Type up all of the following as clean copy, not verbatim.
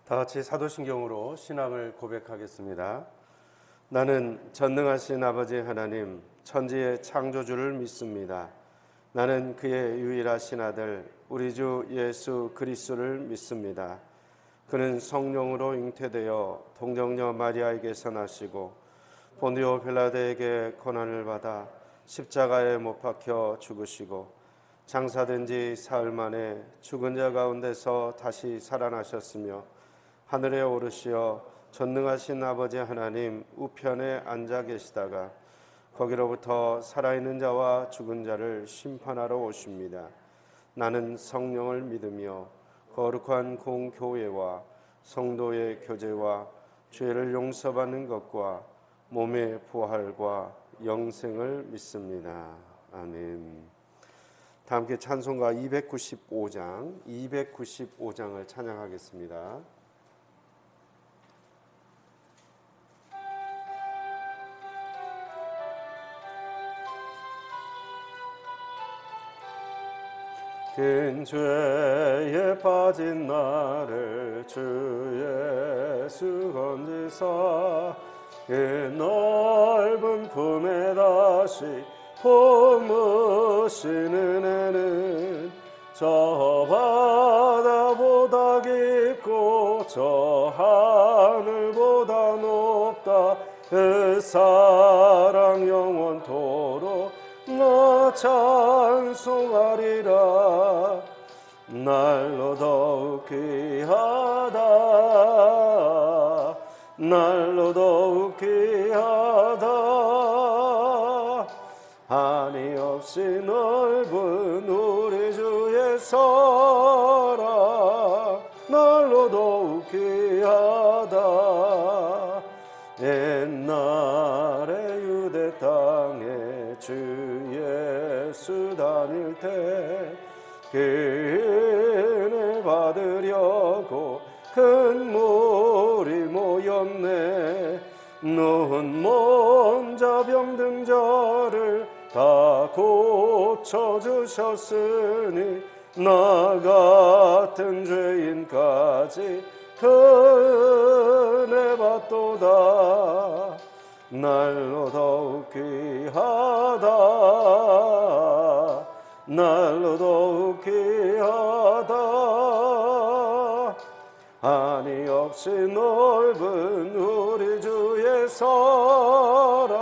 다 같이 사도신경으로 신앙을 고백하겠습니다. 나는 전능하신 아버지 하나님, 천지의 창조주를 믿습니다. 나는 그의 유일하신 아들 우리 주 예수 그리스도를 믿습니다. 그는 성령으로 잉태되어 동정녀 마리아에게서 나시고 본디오 빌라도에게 고난을 받아 십자가에 못 박혀 죽으시고 장사된 지 사흘 만에 죽은 자 가운데서 다시 살아나셨으며 하늘에 오르시어 전능하신 아버지 하나님 우편에 앉아 계시다가 거기로부터 살아있는 자와 죽은 자를 심판하러 오십니다. 나는 성령을 믿으며 거룩한 공교회와 성도의 교제와 죄를 용서받는 것과 몸의 부활과 영생을 믿습니다. 아멘. 다 함께 찬송가 295장을 찬양하겠습니다. 긴 죄에 빠진 나를 주 예수 건지사 이 넓은 품에 다시 품으시는 은혜는 저 바다보다 깊고 저 하늘보다 높다. 그 사랑 영원토록 나 찬송하리라. 날로 더욱 귀하다. 날로 더욱 귀하다. 한이 없이 넓은 우리 주의 사랑 날로 더욱 귀하다. 옛날에 유대 땅에 주 예수 다닐 때 그 은혜 받으려고 큰 무리 모였네. 누운 몸자 병든 자를 다 고쳐주셨으니 나 같은 죄인까지 그 은혜 받도다. 날로 더욱 귀하다. 날로 더욱 귀하다. 한이 없이 넓은 우리 주의 사랑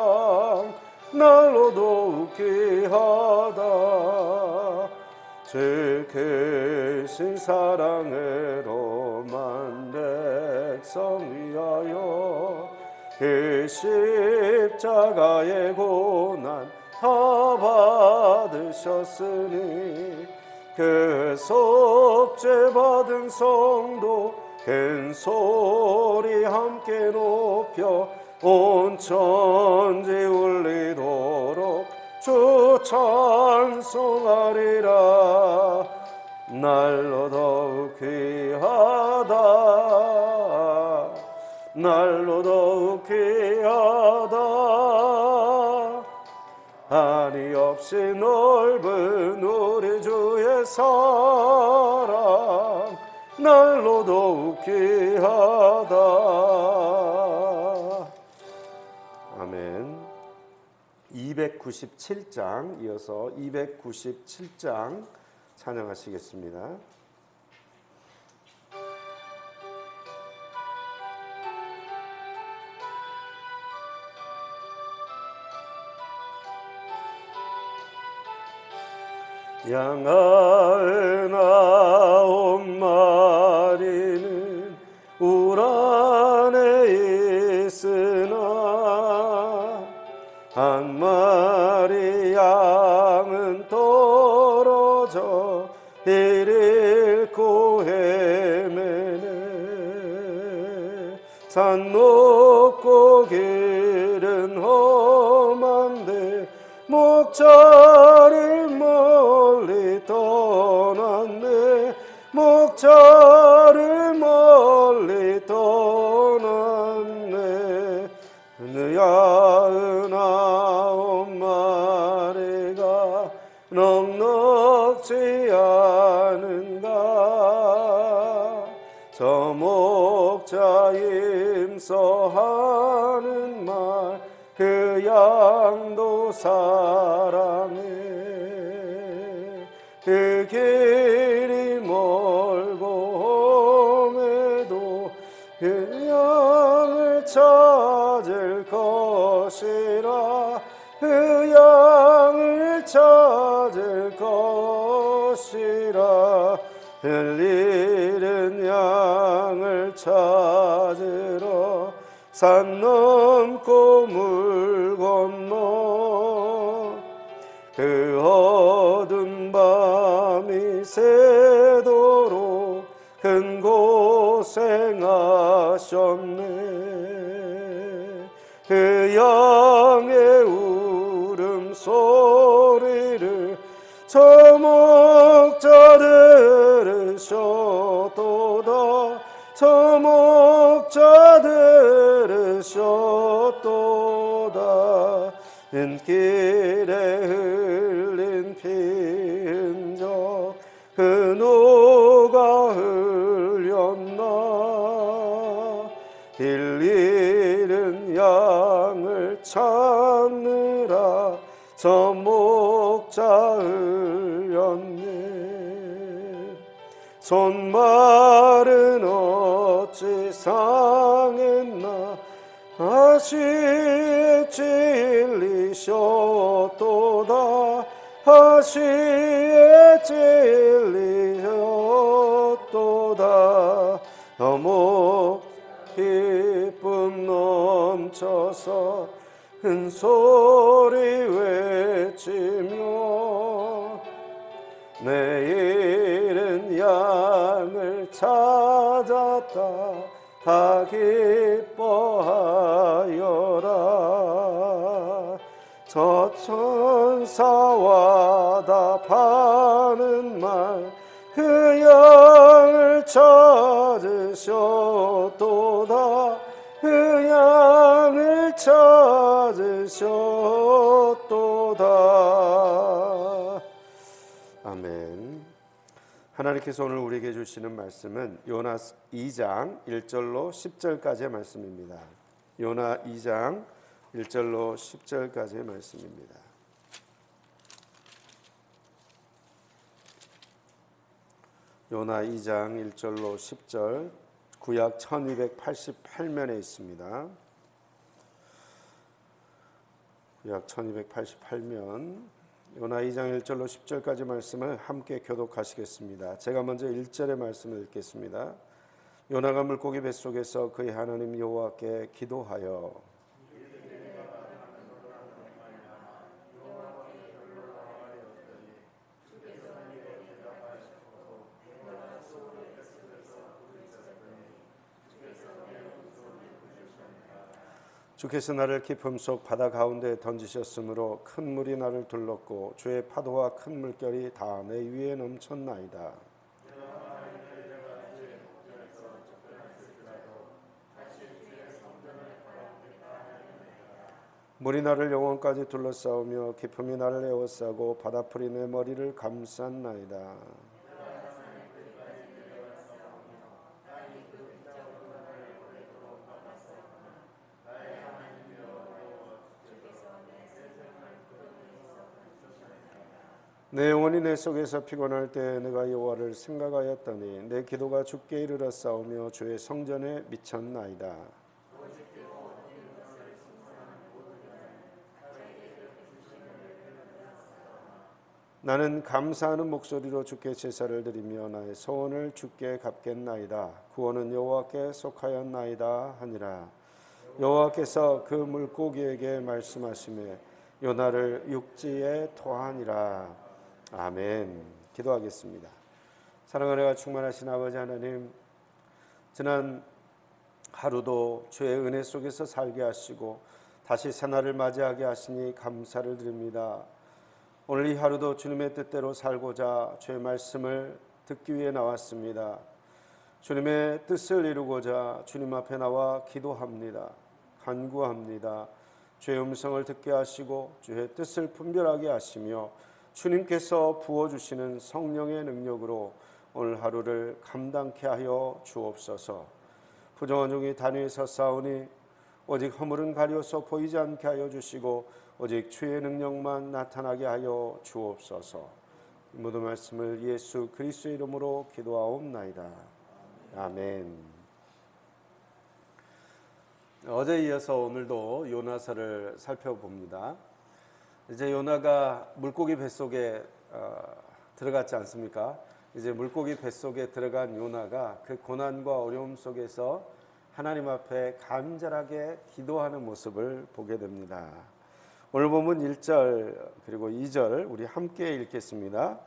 날로 더욱 귀하다. 주 크신 사랑으로만 백성 위하여 그 십자가의 고난 다 받으셨으니 그 속죄 받은 성도 큰 소리 함께 높여 온 천지 울리도록 주 찬송하리라. 날로 더욱 귀하다. 날로 더욱 귀하다. 한이 없이 넓은 우리 주의 사랑 날로 더욱 귀하다. 아멘. 297장 이어서 297장 찬양하시겠습니다. 양 99마리는 울 안에 있으나 한 마리 양은 떨어져 길 잃고 헤매네. 산 높고 길은 험한데 목자를 멀리 떠났네. 목자를 멀리 떠났네. 어느 99마리가 넉넉지 않은가. 저 목자 임서하는 말 그 양도 사랑해. 그 길이 멀고 험해도 그 양을 찾을 것이라. 그 양을 찾을 것이라. 흘리는 양을 찾으러 산 넘고 물 건너 그 어두운 밤이 새도록 큰 고생하셨네. 그 양의 울음소리를 저 목자 들으셨도다. 저 목자 들으셨도다. 인길에 흘린 피 흔적 그 누가 흘렸나. 길 잃은 양을 찾느라 저 목자 흘렸네. 손말은 어찌 상했나. 하시에 찔리셨도다. 하시에 찔리셨도다. 어머 기쁨 넘쳐서 큰 소리 외치며 내일은 양을 찾았다. 다 기뻐하여라. 저 천사와 답하는 말 그 양을 찾으셨도다. 그 양을 찾으셨도다. 아멘. 하나님께서 오늘 우리에게 주시는 말씀은 요나 2장 1절로 10절까지의 말씀입니다. 요나 2장 1절로 10절까지의 말씀입니다. 요나 2장 1절로 10절, 구약 1288면에 있습니다. 구약 1288면 요나 2장 1절로 10절까지 말씀을 함께 교독하시겠습니다. 제가 먼저 1절의 말씀을 읽겠습니다. 요나가 물고기 뱃속에서 그의 하나님 여호와께 기도하여 주께서 나를 깊음 속 바다 가운데 던지셨으므로 큰 물이 나를 둘렀고 주의 파도와 큰 물결이 다 내 위에 넘쳤나이다. 물이 나를 영원까지 둘러싸우며 깊음이 나를 에워싸고 바다풀이 내 머리를 감쌌나이다. 내 영혼이 내 속에서 피곤할 때 내가 여호와를 생각하였더니 내 기도가 주께 이르렀사오며 주의 성전에 미쳤나이다. 나는 감사하는 목소리로 주께 제사를 드리며 나의 소원을 주께 갚겠나이다. 구원은 여호와께 속하였나이다 하니라. 여호와께서 그 물고기에게 말씀하시매 요나를 육지에 토하니라. 아멘. 기도하겠습니다. 사랑하는 충만하신 아버지 하나님, 지난 하루도 주의 은혜 속에서 살게 하시고 다시 새날을 맞이하게 하시니 감사를 드립니다. 오늘 이 하루도 주님의 뜻대로 살고자 주의 말씀을 듣기 위해 나왔습니다. 주님의 뜻을 이루고자 주님 앞에 나와 기도합니다. 간구합니다. 주의 음성을 듣게 하시고 주의 뜻을 분별하게 하시며 주님께서 부어주시는 성령의 능력으로 오늘 하루를 감당케 하여 주옵소서. 부정한 종이 단위에 섰사오니 오직 허물은 가려서 보이지 않게 하여 주시고 오직 주의 능력만 나타나게 하여 주옵소서. 이 모든 말씀을 예수 그리스도의 이름으로 기도하옵나이다. 아멘. 어제에 이어서 오늘도 요나서를 살펴봅니다. 이제 요나가 물고기 뱃속에 들어갔지 않습니까? 이제 물고기 뱃속에 들어간 요나가 그 고난과 어려움 속에서 하나님 앞에 간절하게 기도하는 모습을 보게 됩니다. 오늘 본문 1절 그리고 2절 우리 함께 읽겠습니다.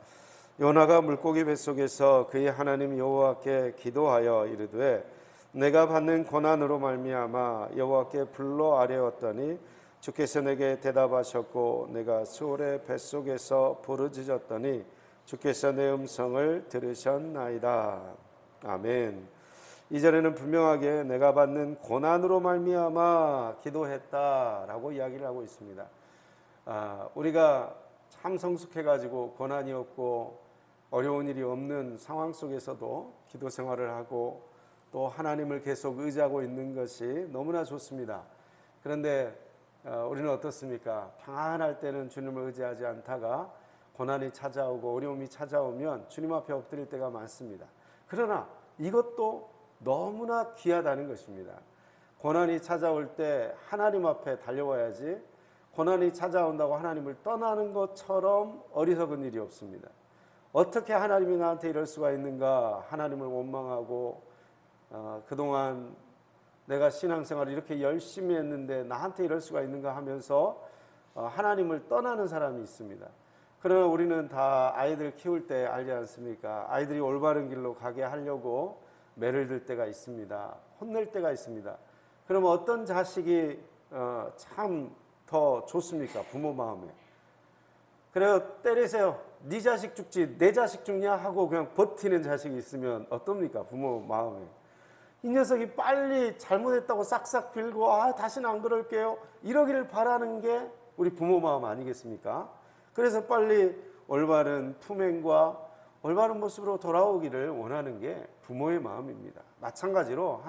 요나가 물고기 뱃속에서 그의 하나님 여호와께 기도하여 이르되 내가 받는 고난으로 말미암아 여호와께 불러 아뢰었더니 주께서 내게 대답하셨고 내가 수월의 뱃속에서 부르짖었더니 주께서 내 음성을 들으셨나이다. 아멘. 이전에는 분명하게 내가 받는 고난으로 말미암아 기도했다라고 이야기를 하고 있습니다. 우리가 참 성숙해가지고 고난이 없고 어려운 일이 없는 상황 속에서도 기도 생활을 하고 또 하나님을 계속 의지하고 있는 것이 너무나 좋습니다. 그런데 우리는 어떻습니까? 평안할 때는 주님을 의지하지 않다가 고난이 찾아오고 어려움이 찾아오면 주님 앞에 엎드릴 때가 많습니다. 그러나 이것도 너무나 귀하다는 것입니다. 고난이 찾아올 때 하나님 앞에 달려와야지 고난이 찾아온다고 하나님을 떠나는 것처럼 어리석은 일이 없습니다. 어떻게 하나님이 나한테 이럴 수가 있는가 하나님을 원망하고 그동안 내가 신앙생활을 이렇게 열심히 했는데 나한테 이럴 수가 있는가 하면서 하나님을 떠나는 사람이 있습니다. 그러나 우리는 다 아이들 키울 때 알지 않습니까? 아이들이 올바른 길로 가게 하려고 매를 들 때가 있습니다. 혼낼 때가 있습니다. 그러면 어떤 자식이 참 더 좋습니까? 부모 마음에. 그래요, 때리세요. 네 자식 죽지 내 자식 죽냐 하고 그냥 버티는 자식이 있으면 어떻습니까? 부모 마음에. 이 녀석이 빨리 잘못했다고 싹싹 빌고 다시는 안 그럴게요 이러기를 바라는 게 우리 부모 마음 아니겠습니까? 그래서 빨리 올바른 품행과 올바른 모습으로 돌아오기를 원하는 게 부모의 마음입니다. 마찬가지로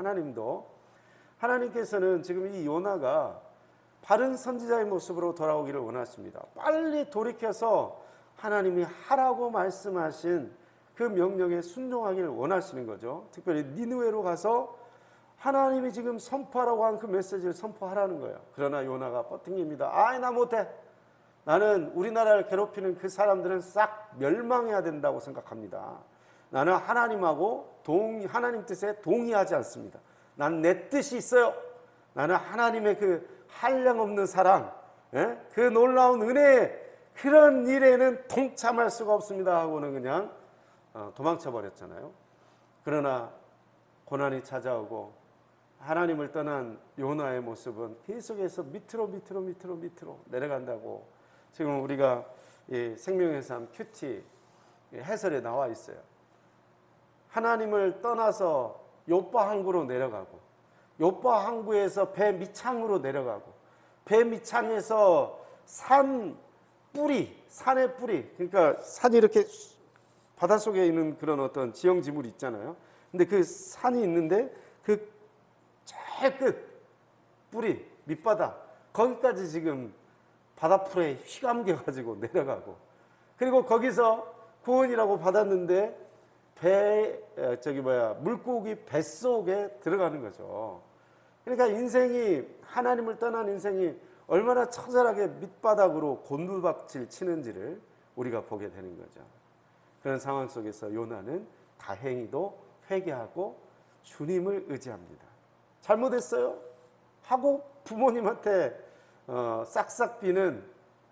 하나님께서는 지금 이 요나가 바른 선지자의 모습으로 돌아오기를 원하십니다. 빨리 돌이켜서 하나님이 하라고 말씀하신 그 명령에 순종하기를 원하시는 거죠. 특별히 니느웨로 가서 하나님이 지금 선포하라고 한 그 메시지를 선포하라는 거예요. 그러나 요나가 버팅깁니다. 나 못해. 나는 우리나라를 괴롭히는 그 사람들은 싹 멸망해야 된다고 생각합니다. 나는 하나님 뜻에 동의하지 않습니다. 난 내 뜻이 있어요. 나는 하나님의 그 한량없는 사랑, 그 놀라운 은혜, 그런 일에는 동참할 수가 없습니다 하고는 그냥 도망쳐 버렸잖아요. 그러나 고난이 찾아오고 하나님을 떠난 요나의 모습은 계속해서 밑으로 내려간다고 지금 우리가 생명의 삶 큐티 해설에 나와 있어요. 하나님을 떠나서 요빠 항구로 내려가고 요빠 항구에서 배 밑창으로 내려가고 배 밑창에서 산의 뿌리 그러니까 산이 이렇게 바닷속에 있는 그런 어떤 지형지물이 있잖아요. 근데 그 산이 있는데 그 제일 끝 뿌리 밑바닥 거기까지 지금 바닷풀에 휘감겨 가지고 내려가고 그리고 거기서 구원이라고 받았는데 물고기 뱃속에 들어가는 거죠. 그러니까 인생이 하나님을 떠난 인생이 얼마나 처절하게 밑바닥으로 곤두박질 치는지를 우리가 보게 되는 거죠. 그런 상황 속에서 요나는 다행히도 회개하고 주님을 의지합니다. 잘못했어요 하고 부모님한테 싹싹 비는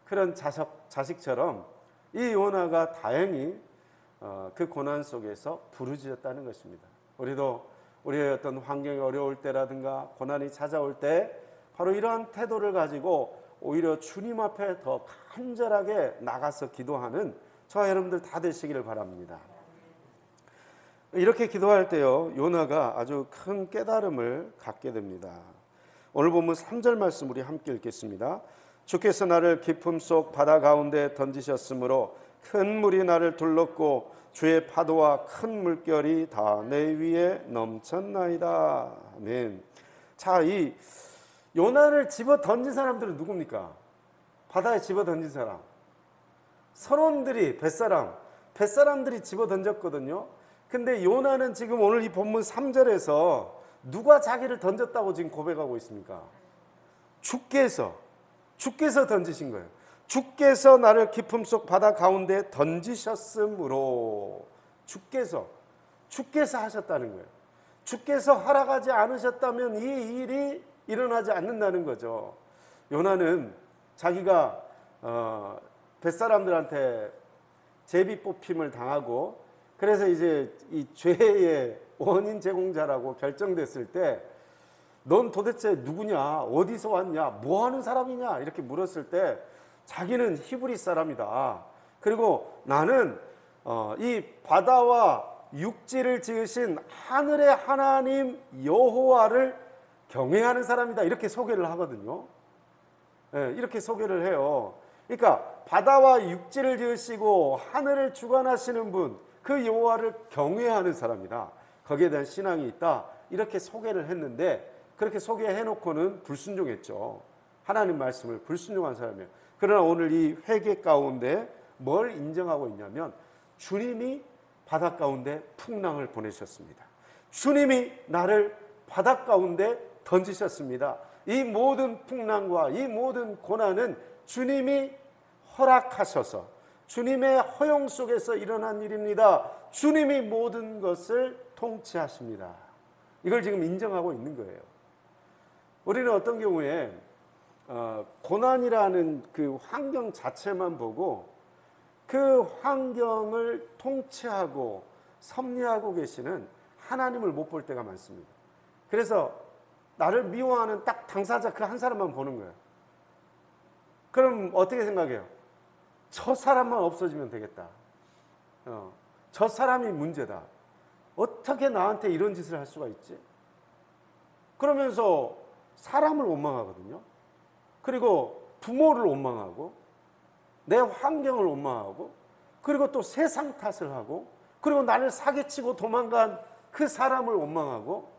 그런 자식처럼 이 요나가 다행히 그 고난 속에서 부르짖었다는 것입니다. 우리도 우리의 어떤 환경이 어려울 때라든가 고난이 찾아올 때 바로 이러한 태도를 가지고 오히려 주님 앞에 더 간절하게 나가서 기도하는 저와 여러분들 다 되시기를 바랍니다. 이렇게 기도할 때요 요나가 아주 큰 깨달음을 갖게 됩니다. 오늘 본문 3절 말씀 우리 함께 읽겠습니다. 주께서 나를 깊음 속 바다 가운데 던지셨으므로 큰 물이 나를 둘렀고 주의 파도와 큰 물결이 다 내 위에 넘쳤나이다. 아멘. 자, 이 요나를 집어 던진 사람들은 누굽니까? 바다에 집어 던진 사람. 선원들이 뱃사람들이 집어 던졌거든요. 근데 요나는 지금 오늘 이 본문 3절에서 누가 자기를 던졌다고 지금 고백하고 있습니까? 주께서 던지신 거예요. 주께서 나를 깊음 속 바다 가운데 던지셨으므로. 주께서 하셨다는 거예요. 주께서 허락하지 않으셨다면 이 일이 일어나지 않는다는 거죠. 요나는 자기가 뱃사람들한테 제비 뽑힘을 당하고, 그래서 이제 이 죄의 원인 제공자라고 결정됐을 때 넌 도대체 누구냐, 어디서 왔냐, 뭐 하는 사람이냐 이렇게 물었을 때 자기는 히브리 사람이다. 그리고 나는 이 바다와 육지를 지으신 하늘의 하나님 여호와를 경외하는 사람이다. 이렇게 소개를 하거든요. 이렇게 소개를 해요. 그러니까 바다와 육지를 지으시고 하늘을 주관하시는 분, 그 여호와를 경외하는 사람이다. 거기에 대한 신앙이 있다. 이렇게 소개를 했는데, 그렇게 소개해놓고는 불순종했죠. 하나님 말씀을 불순종한 사람이에요. 그러나 오늘 이 회개 가운데 뭘 인정하고 있냐면 주님이 바다 가운데 풍랑을 보내셨습니다. 주님이 나를 바다 가운데 던지셨습니다. 이 모든 풍랑과 이 모든 고난은 주님이 허락하셔서 주님의 허용 속에서 일어난 일입니다. 주님이 모든 것을 통치하십니다. 이걸 지금 인정하고 있는 거예요. 우리는 어떤 경우에 고난이라는 그 환경 자체만 보고 그 환경을 통치하고 섭리하고 계시는 하나님을 못 볼 때가 많습니다. 그래서 나를 미워하는 딱 당사자 그 한 사람만 보는 거예요. 그럼 어떻게 생각해요? 저 사람만 없어지면 되겠다. 저 사람이 문제다. 어떻게 나한테 이런 짓을 할 수가 있지? 그러면서 사람을 원망하거든요. 그리고 부모를 원망하고 내 환경을 원망하고, 그리고 또 세상 탓을 하고, 그리고 나를 사기치고 도망간 그 사람을 원망하고,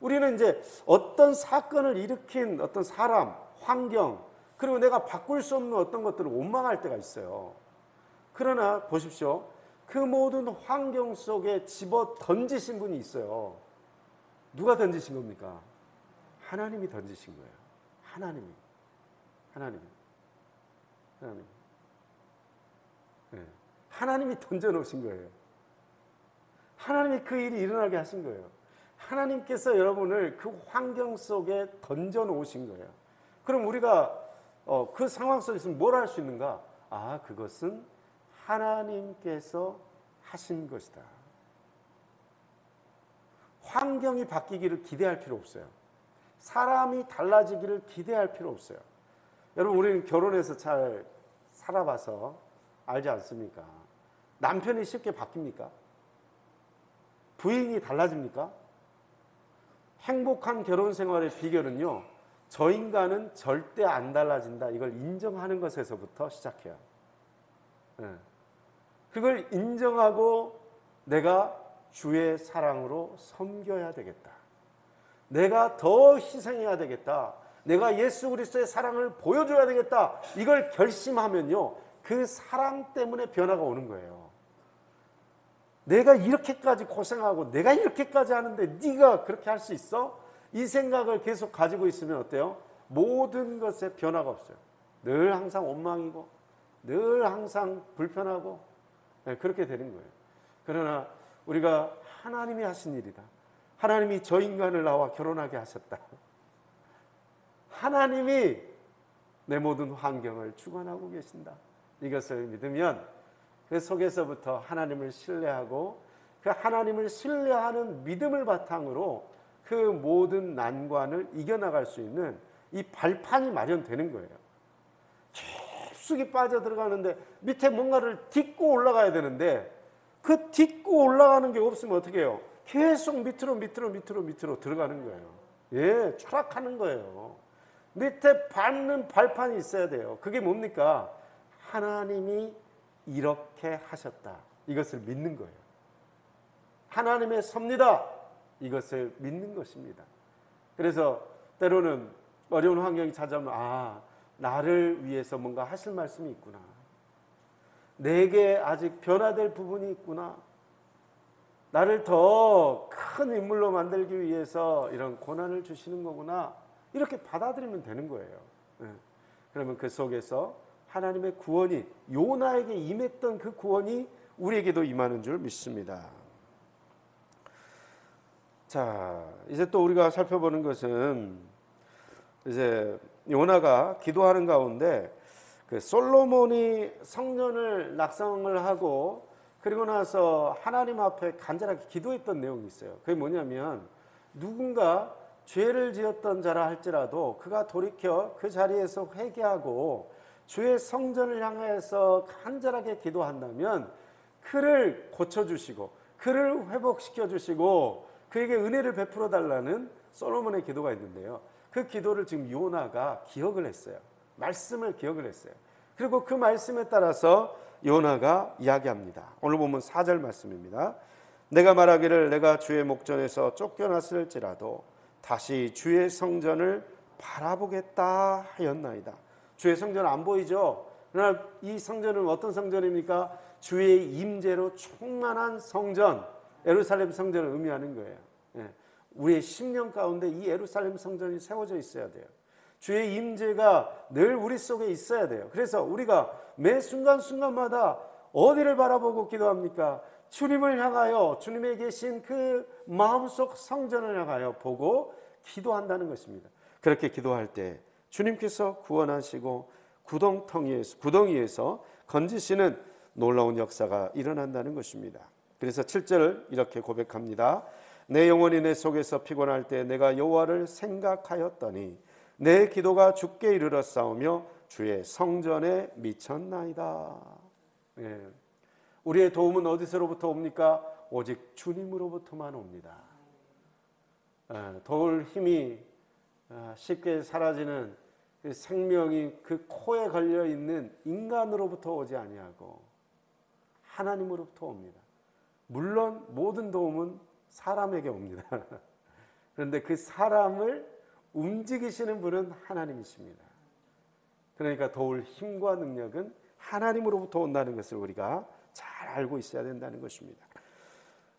우리는 이제 어떤 사건을 일으킨 어떤 사람, 환경, 그리고 내가 바꿀 수 없는 어떤 것들을 원망할 때가 있어요. 그러나 보십시오. 그 모든 환경 속에 집어 던지신 분이 있어요. 누가 던지신 겁니까? 하나님이 던지신 거예요. 하나님이. 네. 하나님이 던져놓으신 거예요. 하나님이 그 일이 일어나게 하신 거예요. 하나님께서 여러분을 그 환경 속에 던져놓으신 거예요. 그럼 우리가 그 상황 속에서 뭘 할 수 있는가? 아, 그것은 하나님께서 하신 것이다. 환경이 바뀌기를 기대할 필요 없어요. 사람이 달라지기를 기대할 필요 없어요. 여러분, 우리는 결혼해서 잘 살아봐서 알지 않습니까? 남편이 쉽게 바뀝니까? 부인이 달라집니까? 행복한 결혼 생활의 비결은요, 저 인간은 절대 안 달라진다, 이걸 인정하는 것에서부터 시작해요. 그걸 인정하고 내가 주의 사랑으로 섬겨야 되겠다. 내가 더 희생해야 되겠다. 내가 예수 그리스도의 사랑을 보여줘야 되겠다. 이걸 결심하면요, 그 사랑 때문에 변화가 오는 거예요. 내가 이렇게까지 고생하고 내가 이렇게까지 하는데 네가 그렇게 할 수 있어? 이 생각을 계속 가지고 있으면 어때요? 모든 것에 변화가 없어요. 늘 항상 원망이고 늘 항상 불편하고, 그렇게 되는 거예요. 그러나 우리가 하나님이 하신 일이다. 하나님이 저 인간을 나와 결혼하게 하셨다. 하나님이 내 모든 환경을 주관하고 계신다. 이것을 믿으면 그 속에서부터 하나님을 신뢰하고 그 하나님을 신뢰하는 믿음을 바탕으로 그 모든 난관을 이겨나갈 수 있는 이 발판이 마련되는 거예요. 깊숙이 빠져들어가는데 밑에 뭔가를 딛고 올라가야 되는데 그 딛고 올라가는 게 없으면 어떻게 해요? 계속 밑으로 들어가는 거예요. 예, 추락하는 거예요. 밑에 밟는 발판이 있어야 돼요. 그게 뭡니까? 하나님이 이렇게 하셨다. 이것을 믿는 거예요. 하나님의 섭니다. 이것을 믿는 것입니다. 그래서 때로는 어려운 환경이 찾아오면 나를 위해서 뭔가 하실 말씀이 있구나. 내게 아직 변화될 부분이 있구나. 나를 더 큰 인물로 만들기 위해서 이런 고난을 주시는 거구나. 이렇게 받아들이면 되는 거예요. 그러면 그 속에서 하나님의 구원이, 요나에게 임했던 그 구원이 우리에게도 임하는 줄 믿습니다. 자, 이제 또 우리가 살펴보는 것은 이제 요나가 기도하는 가운데 그 솔로몬이 성전을 낙성을 하고 그리고 나서 하나님 앞에 간절하게 기도했던 내용이 있어요. 그게 뭐냐면 누군가 죄를 지었던 자라 할지라도 그가 돌이켜 그 자리에서 회개하고 주의 성전을 향해서 간절하게 기도한다면 그를 고쳐주시고 그를 회복시켜주시고 그에게 은혜를 베풀어 달라는 솔로몬의 기도가 있는데요. 그 기도를 지금 요나가 기억을 했어요. 말씀을 기억을 했어요. 그리고 그 말씀에 따라서 요나가 이야기합니다. 오늘 보면 4절 말씀입니다. 내가 말하기를 내가 주의 목전에서 쫓겨났을지라도 다시 주의 성전을 바라보겠다 하였나이다. 주의 성전 안 보이죠? 그러나 이 성전은 어떤 성전입니까? 주의 임재로 충만한 성전, 예루살렘 성전을 의미하는 거예요. 우리의 심령 가운데 이 예루살렘 성전이 세워져 있어야 돼요. 주의 임재가 늘 우리 속에 있어야 돼요. 그래서 우리가 매 순간순간마다 어디를 바라보고 기도합니까? 주님을 향하여, 주님의 계신 그 마음속 성전을 향하여 보고 기도한다는 것입니다. 그렇게 기도할 때 주님께서 구원하시고 구덩이에서 건지시는 놀라운 역사가 일어난다는 것입니다. 그래서 7절을 이렇게 고백합니다. 내 영혼이 내 속에서 피곤할 때 내가 여호와를 생각하였더니 내 기도가 주께 이르렀사오며 주의 성전에 미쳤나이다. 우리의 도움은 어디서로부터 옵니까? 오직 주님으로부터만 옵니다. 도울 힘이 쉽게 사라지는 그 생명이 그 코에 걸려있는 인간으로부터 오지 아니하고 하나님으로부터 옵니다. 물론 모든 도움은 사람에게 옵니다. 그런데 그 사람을 움직이시는 분은 하나님이십니다. 그러니까 도울 힘과 능력은 하나님으로부터 온다는 것을 우리가 잘 알고 있어야 된다는 것입니다.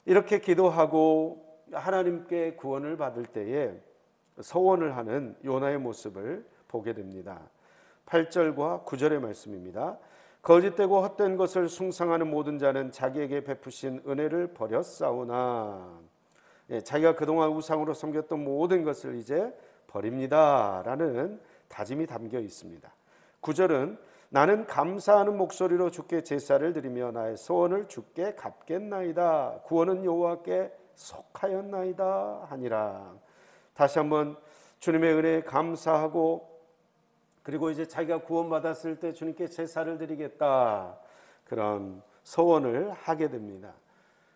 이렇게 기도하고 하나님께 구원을 받을 때에 서원을 하는 요나의 모습을 보게 됩니다. 8절과 9절의 말씀입니다. 거짓되고 헛된 것을 숭상하는 모든 자는 자기에게 베푸신 은혜를 버렸사오나 자기가 그동안 우상으로 섬겼던 모든 것을 이제 버립니다 라는 다짐이 담겨 있습니다. 9절은 나는 감사하는 목소리로 주께 제사를 드리며 나의 소원을 주께 갚겠나이다. 구원은 여호와께 속하였나이다 하니라. 다시 한번 주님의 은혜에 감사하고 그리고 이제 자기가 구원받았을 때 주님께 제사를 드리겠다. 그런 소원을 하게 됩니다.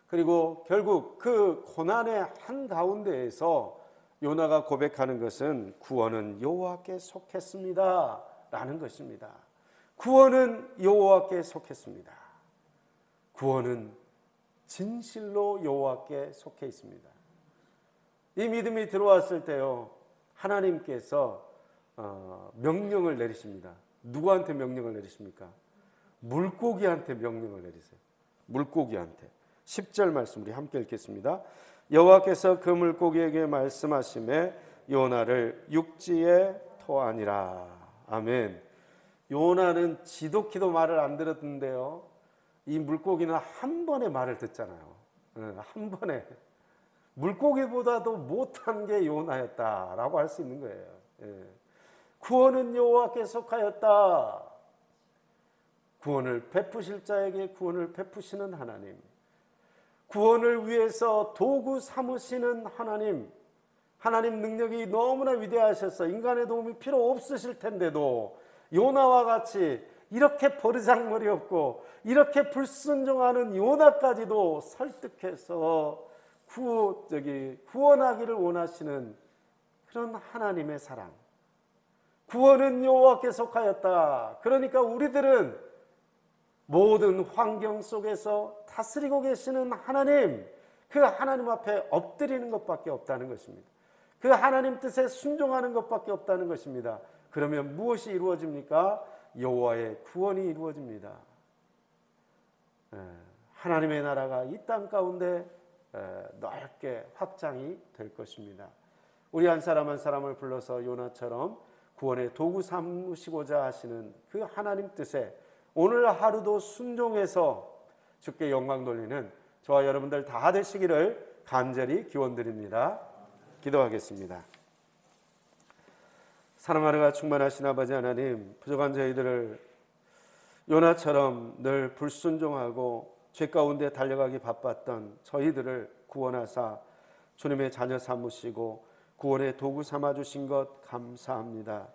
그리고 결국 그 고난의 한가운데에서 요나가 고백하는 것은 구원은 여호와께 속했습니다 라는 것입니다. 구원은 여호와께 속했습니다. 구원은 진실로 여호와께 속해 있습니다. 이 믿음이 들어왔을 때요, 하나님께서 명령을 내리십니다. 누구한테 명령을 내리십니까? 물고기한테 명령을 내리세요. 물고기한테. 10절 말씀 우리 함께 읽겠습니다. 여호와께서 그 물고기에게 말씀하시매 요나를 육지에 토하니라. 아멘. 요나는 지독히도 말을 안 들었는데요, 이 물고기는 한 번에 말을 듣잖아요. 한 번에. 물고기보다도 못한 게 요나였다라고 할 수 있는 거예요. 구원은 여호와께 속하였다. 구원을 베푸실 자에게 구원을 베푸시는 하나님, 구원을 위해서 도구 삼으시는 하나님, 하나님 능력이 너무나 위대하셔서 인간의 도움이 필요 없으실 텐데도 요나와 같이 이렇게 버르장머리 없고 이렇게 불순종하는 요나까지도 설득해서 구원하기를 원하시는 그런 하나님의 사랑. 구원은 여호와께 속하였다. 그러니까 우리들은 모든 환경 속에서 다스리고 계시는 하나님, 그 하나님 앞에 엎드리는 것밖에 없다는 것입니다. 그 하나님 뜻에 순종하는 것밖에 없다는 것입니다. 그러면 무엇이 이루어집니까? 여호와의 구원이 이루어집니다. 하나님의 나라가 이 땅 가운데 넓게 확장이 될 것입니다. 우리 한 사람 한 사람을 불러서 요나처럼 구원의 도구 삼으시고자 하시는 그 하나님 뜻에 오늘 하루도 순종해서 주께 영광 돌리는 저와 여러분들 다 되시기를 간절히 기원드립니다. 기도하겠습니다. 사랑하느라 충만하신 아버지 하나님, 부족한 저희들을 요나처럼 늘 불순종하고 죄 가운데 달려가기 바빴던 저희들을 구원하사 주님의 자녀 삼으시고 구원의 도구 삼아주신 것 감사합니다.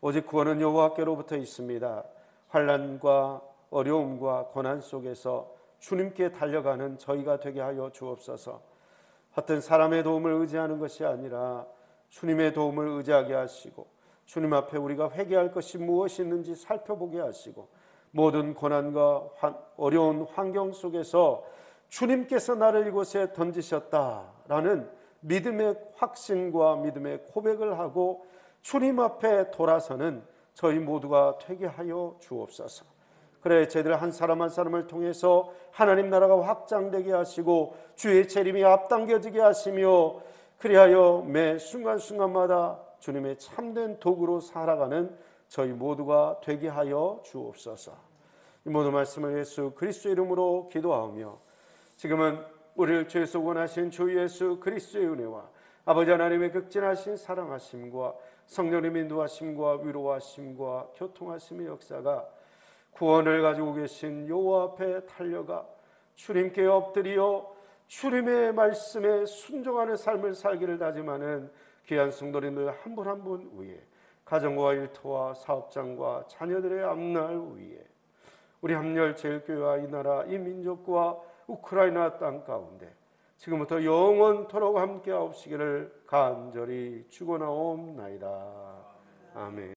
오직 구원은 여호와께로부터 있습니다. 환난과 어려움과 고난 속에서 주님께 달려가는 저희가 되게 하여 주옵소서. 어떤 사람의 도움을 의지하는 것이 아니라 주님의 도움을 의지하게 하시고 주님 앞에 우리가 회개할 것이 무엇이 있는지 살펴보게 하시고 모든 고난과 어려운 환경 속에서 주님께서 나를 이곳에 던지셨다라는 믿음의 확신과 믿음의 고백을 하고 주님 앞에 돌아서는 저희 모두가 되게 하여 주옵소서. 그래 저희들 한 사람 한 사람을 통해서 하나님 나라가 확장되게 하시고 주의 재림이 앞당겨지게 하시며 그리하여 매 순간순간마다 주님의 참된 도구로 살아가는 저희 모두가 되게 하여 주옵소서. 이 모든 말씀을 예수 그리스도의 이름으로 기도하오며 지금은 우리를 죄에서 원하신 주 예수 그리스도의 은혜와 아버지 하나님의 극진하신 사랑하심과 성령님의 인도하심과 위로하심과 교통하심의 역사가 구원을 가지고 계신 여호와 앞에 달려가 주님께 엎드려 주님의 말씀에 순종하는 삶을 살기를 다짐하는 귀한 성도님들 한 분 한 분 위에 가정과 일터와 사업장과 자녀들의 앞날 위에 우리 함렬제일교회와 이 나라 이 민족과 우크라이나 땅 가운데 지금부터 영원토록 함께 하옵시기를 간절히 축원하옵나이다. 아멘.